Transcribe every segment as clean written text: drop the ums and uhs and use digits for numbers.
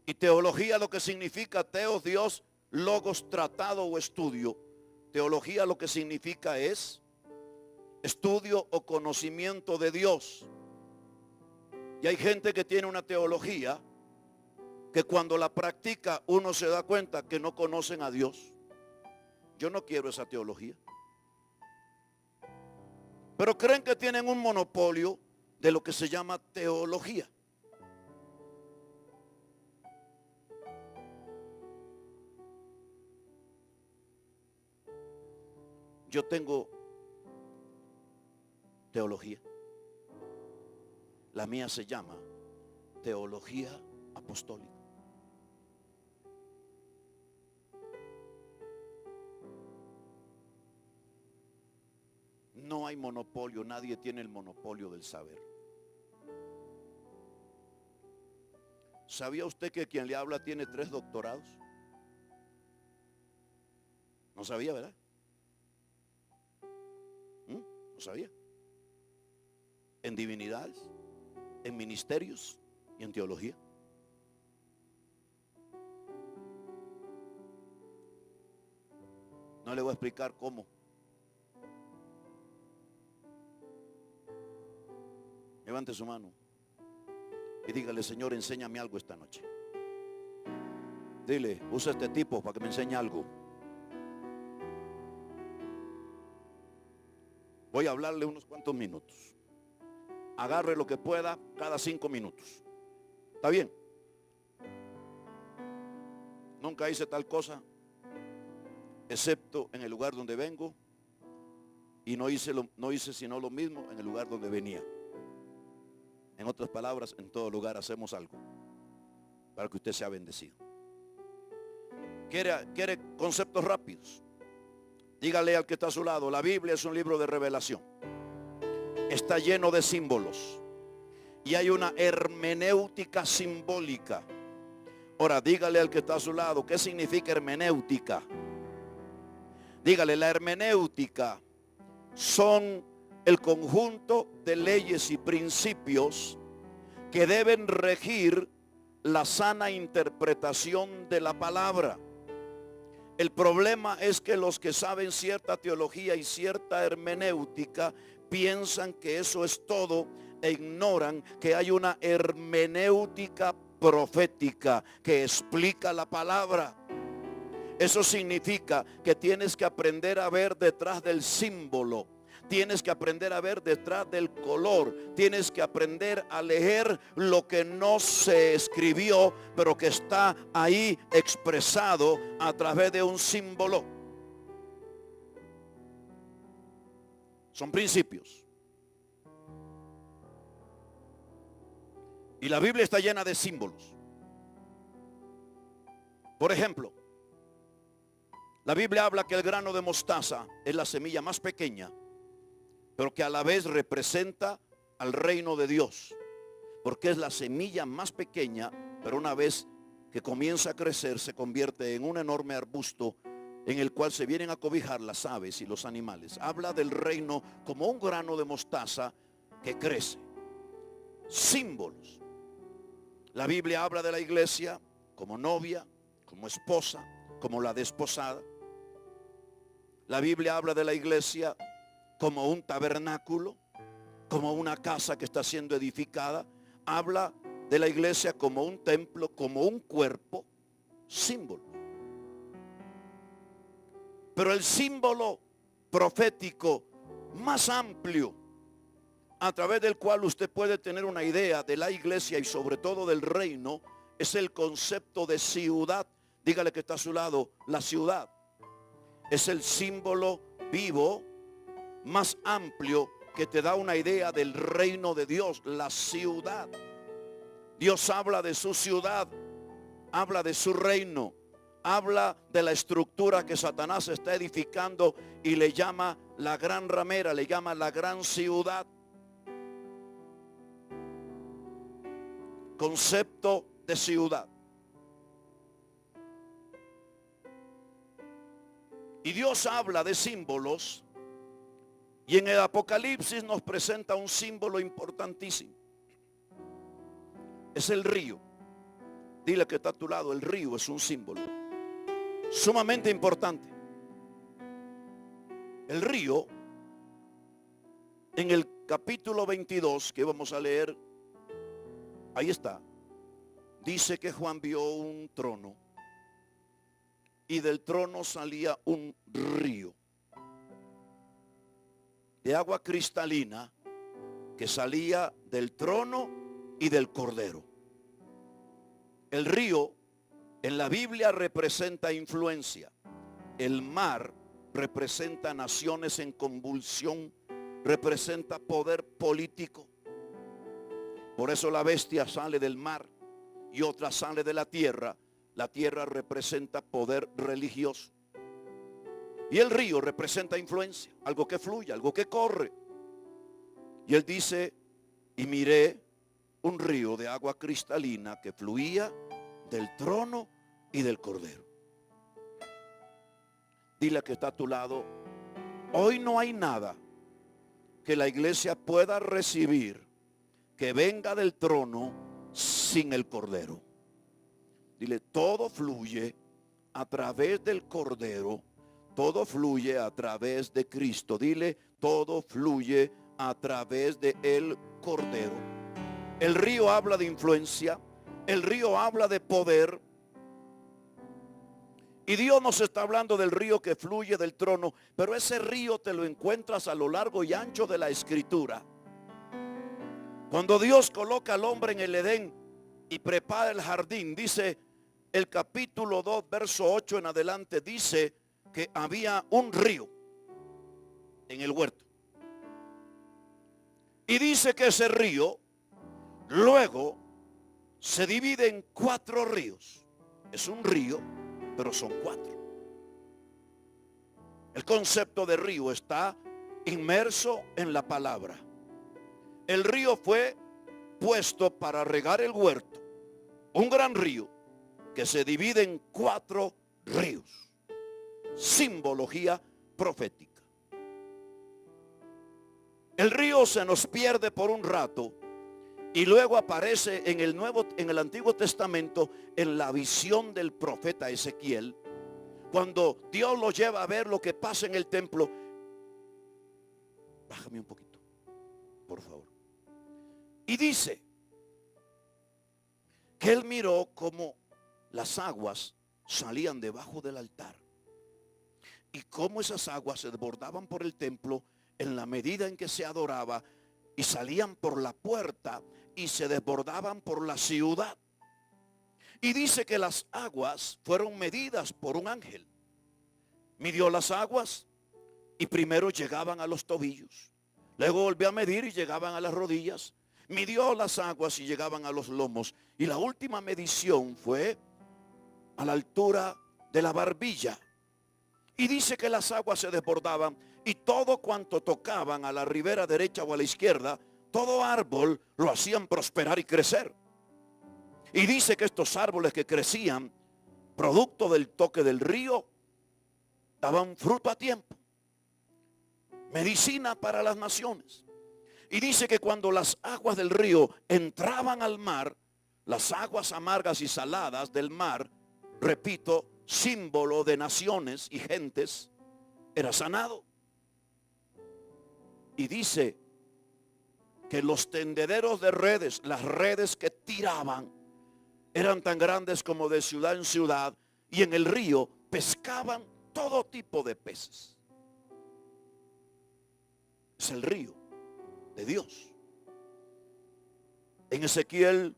Y teología lo que significa teos, Dios, logos, tratado o estudio. Teología lo que significa es estudio o conocimiento de Dios. Y hay gente que tiene una teología que cuando la practica uno se da cuenta que no conocen a Dios. Yo no quiero esa teología. Pero creen que tienen un monopolio de lo que se llama teología. Yo tengo teología. La mía se llama teología apostólica. No hay monopolio, nadie tiene el monopolio del saber. ¿Sabía usted que quien le habla tiene 3 doctorados? No sabía, ¿verdad? No sabía. En divinidades, en ministerios y en teología. No le voy a explicar cómo. Levante su mano y dígale: Señor, enséñame algo esta noche. Dile: usa este tipo para que me enseñe algo. Voy a hablarle unos cuantos minutos. Agarre lo que pueda cada 5 minutos. ¿Está bien? Nunca hice tal cosa, excepto en el lugar donde vengo, y no hice sino lo mismo en el lugar donde venía. En otras palabras, en todo lugar hacemos algo para que usted sea bendecido. ¿Quiere conceptos rápidos? Dígale al que está a su lado: la Biblia es un libro de revelación. Está lleno de símbolos y hay una hermenéutica simbólica. Ahora dígale al que está a su lado: ¿qué significa hermenéutica? Dígale: la hermenéutica son el conjunto de leyes y principios que deben regir la sana interpretación de la palabra. El problema es que los que saben cierta teología y cierta hermenéutica piensan que eso es todo e ignoran que hay una hermenéutica profética que explica la palabra. Eso significa que tienes que aprender a ver detrás del símbolo. Tienes que aprender a ver detrás del color. Tienes que aprender a leer lo que no se escribió, pero que está ahí expresado a través de un símbolo. Son principios. Y la Biblia está llena de símbolos. Por ejemplo, la Biblia habla que el grano de mostaza es la semilla más pequeña, pero que a la vez representa al reino de Dios, porque es la semilla más pequeña, pero una vez que comienza a crecer se convierte en un enorme arbusto en el cual se vienen a cobijar las aves y los animales. Habla del reino como un grano de mostaza que crece. Símbolos. La Biblia habla de la iglesia como novia, como esposa, como la desposada. La Biblia habla de la iglesia como un tabernáculo, como una casa que está siendo edificada. Habla de la iglesia como un templo, como un cuerpo, símbolo. Pero el símbolo profético más amplio, a través del cual usted puede tener una idea de la iglesia y sobre todo del reino, es el concepto de ciudad. Dígale que está a su lado: la ciudad es el símbolo vivo más amplio que te da una idea del reino de Dios. La ciudad. Dios habla de su ciudad, habla de su reino, habla de la estructura que Satanás está edificando y le llama la gran ramera, le llama la gran ciudad. Concepto de ciudad. Y Dios habla de símbolos, y en el Apocalipsis nos presenta un símbolo importantísimo. Es el río. Dile que está a tu lado, el río es un símbolo sumamente importante. El río, en el capítulo 22 que vamos a leer, ahí está. Dice que Juan vio un trono y del trono salía un río de agua cristalina que salía del trono y del cordero. El río en la Biblia representa influencia. El mar representa naciones en convulsión, representa poder político. Por eso la bestia sale del mar y otra sale de la tierra. La tierra representa poder religioso. Y el río representa influencia, algo que fluye, algo que corre. Y él dice, y miré un río de agua cristalina que fluía del trono y del cordero. Dile que está a tu lado, hoy no hay nada que la iglesia pueda recibir que venga del trono sin el cordero. Dile, todo fluye a través del cordero, todo fluye a través de Cristo. Dile, todo fluye a través de el cordero. El río habla de influencia, el río habla de poder. Y Dios nos está hablando del río que fluye del trono, pero ese río te lo encuentras a lo largo y ancho de la escritura. Cuando Dios coloca al hombre en el Edén y prepara el jardín, dice el capítulo 2, verso 8 en adelante, dice que había un río en el huerto. Y dice que ese río luego se divide en 4 ríos. Es un río, pero son 4. El concepto de río está inmerso en la palabra. El río fue puesto para regar el huerto. Un gran río que se divide en 4 ríos. Simbología profética. El río se nos pierde por un rato y luego aparece en el Antiguo Testamento en la visión del profeta Ezequiel, cuando Dios lo lleva a ver lo que pasa en el templo. Bájame un poquito, por favor. Y dice que él miró como las aguas salían debajo del altar y cómo esas aguas se desbordaban por el templo en la medida en que se adoraba y salían por la puerta y se desbordaban por la ciudad. Y dice que las aguas fueron medidas por un ángel. Midió las aguas y primero llegaban a los tobillos. Luego volvió a medir y llegaban a las rodillas. Midió las aguas y llegaban a los lomos. Y la última medición fue a la altura de la barbilla. Y dice que las aguas se desbordaban y todo cuanto tocaban a la ribera derecha o a la izquierda, todo árbol lo hacían prosperar y crecer. Y dice que estos árboles que crecían, producto del toque del río, daban fruto a tiempo. Medicina para las naciones. Y dice que cuando las aguas del río entraban al mar, las aguas amargas y saladas del mar, repito, símbolo de naciones y gentes, era sanado. Y dice que los tendederos de redes, las redes que tiraban, eran tan grandes como de ciudad en ciudad, y en el río pescaban todo tipo de peces. Es el río de Dios. En Ezequiel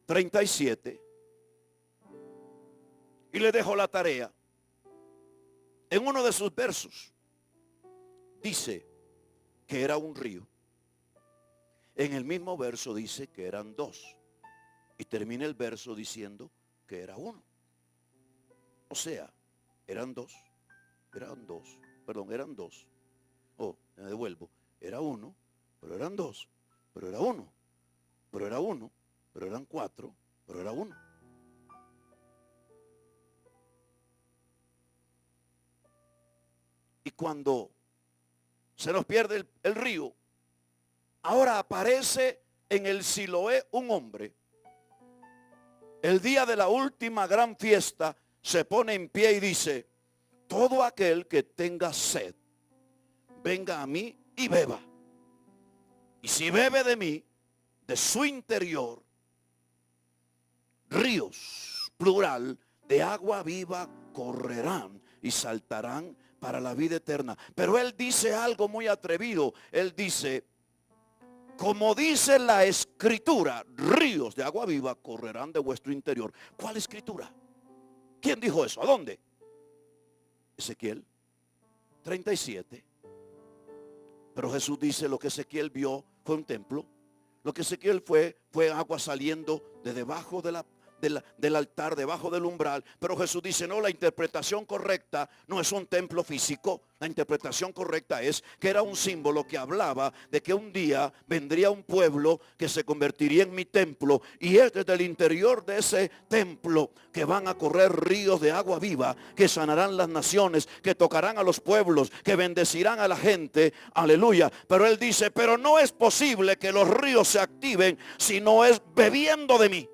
37, y le dejo la tarea, en uno de sus versos dice que era un río. En el mismo verso dice que eran 2. Y termina el verso diciendo que era 1. O sea, eran dos. Oh, me devuelvo. Era 1, pero eran 2. Pero era 1. Pero era 1. Pero eran 4. Pero era 1. Y cuando se nos pierde el río, ahora aparece en el Siloé un hombre el día de la última gran fiesta, se pone en pie y dice: todo aquel que tenga sed, venga a mí y beba. Y si bebe de mí, de su interior, ríos, plural, de agua viva correrán y saltarán para la vida eterna. Pero él dice algo muy atrevido. Él dice: como dice la escritura, ríos de agua viva correrán de vuestro interior. ¿Cuál escritura? ¿Quién dijo eso? ¿A dónde? Ezequiel 37. Pero Jesús dice: lo que Ezequiel vio fue un templo. Lo que Ezequiel fue agua saliendo de debajo del altar, debajo del umbral. Pero Jesús dice: no, la interpretación correcta no es un templo físico. La interpretación correcta es que era un símbolo que hablaba de que un día vendría un pueblo que se convertiría en mi templo, y es desde el interior de ese templo que van a correr ríos de agua viva, que sanarán las naciones, que tocarán a los pueblos, que bendecirán a la gente. Aleluya. Pero él dice: pero no es posible que los ríos se activen si no es bebiendo de mí.